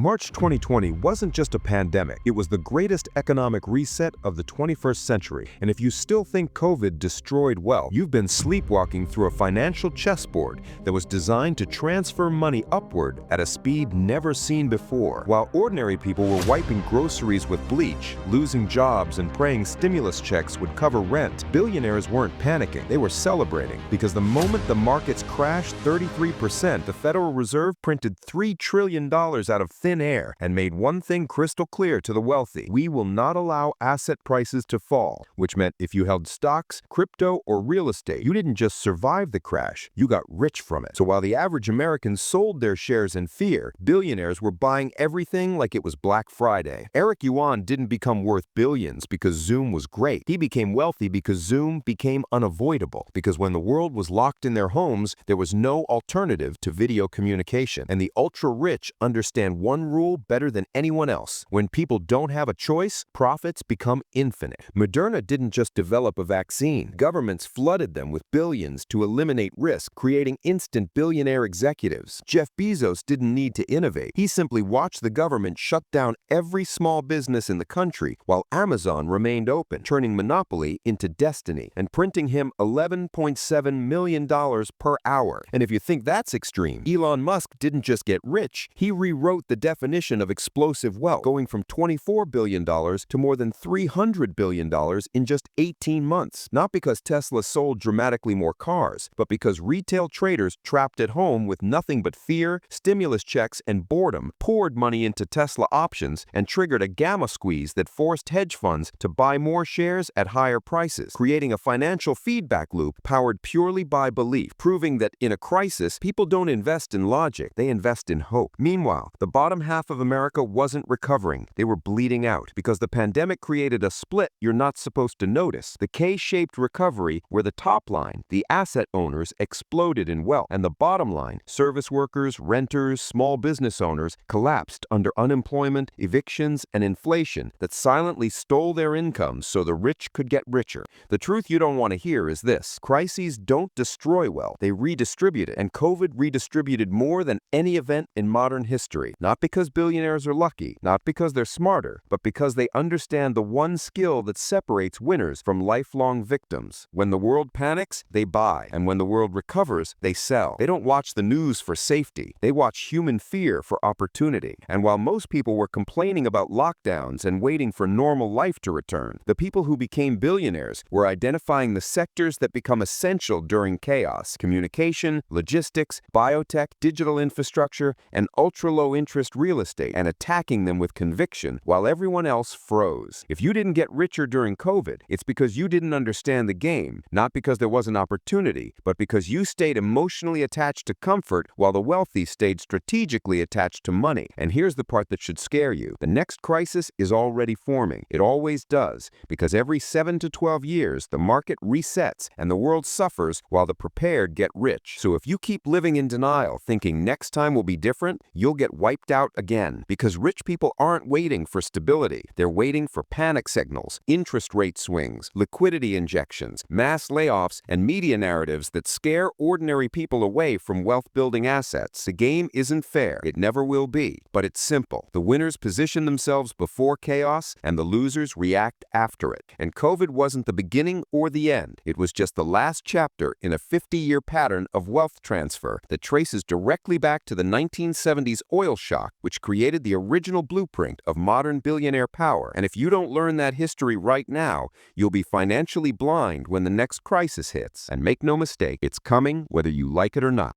March 2020 wasn't just a pandemic, it was the greatest economic reset of the 21st century. And if you still think COVID destroyed wealth, you've been sleepwalking through a financial chessboard that was designed to transfer money upward at a speed never seen before. While ordinary people were wiping groceries with bleach, losing jobs, and praying stimulus checks would cover rent, billionaires weren't panicking. They were celebrating, because the moment the markets crashed 33%, the Federal Reserve printed $3 trillion out of thin air and made one thing crystal clear to the wealthy: we will not allow asset prices to fall, which meant if you held stocks, crypto, or real estate, you didn't just survive the crash, you got rich from it. So while the average American sold their shares in fear, billionaires were buying everything like it was Black Friday. Eric Yuan didn't become worth billions because Zoom was great. He became wealthy because Zoom became unavoidable, because when the world was locked in their homes, there was no alternative to video communication. And the ultra-rich understand one rule better than anyone else: when people don't have a choice, profits become infinite. Moderna didn't just develop a vaccine. Governments flooded them with billions to eliminate risk, creating instant billionaire executives. Jeff Bezos didn't need to innovate. He simply watched the government shut down every small business in the country while Amazon remained open, turning monopoly into destiny and printing him $11.7 million per hour. And if you think that's extreme, Elon Musk didn't just get rich, he rewrote the definition of explosive wealth, going from $24 billion to more than $300 billion in just 18 months. Not because Tesla sold dramatically more cars, but because retail traders trapped at home with nothing but fear, stimulus checks, and boredom poured money into Tesla options and triggered a gamma squeeze that forced hedge funds to buy more shares at higher prices, creating a financial feedback loop powered purely by belief, proving that in a crisis, people don't invest in logic, they invest in hope. Meanwhile, the bottom half of America wasn't recovering. They were bleeding out, because the pandemic created a split you're not supposed to notice: the K-shaped recovery, where the top line, the asset owners, exploded in wealth, and the bottom line, service workers, renters, small business owners, collapsed under unemployment, evictions, and inflation that silently stole their incomes so the rich could get richer. The truth you don't want to hear is this: crises don't destroy wealth, they redistribute it. And COVID redistributed more than any event in modern history. Not because billionaires are lucky, not because they're smarter, but because they understand the one skill that separates winners from lifelong victims. When the world panics, they buy. And when the world recovers, they sell. They don't watch the news for safety. They watch human fear for opportunity. And while most people were complaining about lockdowns and waiting for normal life to return, the people who became billionaires were identifying the sectors that become essential during chaos: communication, logistics, biotech, digital infrastructure, and ultra-low interest real estate, and attacking them with conviction while everyone else froze. If you didn't get richer during COVID, it's because you didn't understand the game, not because there wasn't opportunity, but because you stayed emotionally attached to comfort while the wealthy stayed strategically attached to money. And here's the part that should scare you: the next crisis is already forming. It always does, because every 7 to 12 years, the market resets and the world suffers while the prepared get rich. So if you keep living in denial, thinking next time will be different, you'll get wiped out again. Because rich people aren't waiting for stability. They're waiting for panic signals, interest rate swings, liquidity injections, mass layoffs, and media narratives that scare ordinary people away from wealth-building assets. The game isn't fair. It never will be. But it's simple. The winners position themselves before chaos, and the losers react after it. And COVID wasn't the beginning or the end. It was just the last chapter in a 50-year pattern of wealth transfer that traces directly back to the 1970s oil shock, which created the original blueprint of modern billionaire power. And if you don't learn that history right now, you'll be financially blind when the next crisis hits. And make no mistake, it's coming whether you like it or not.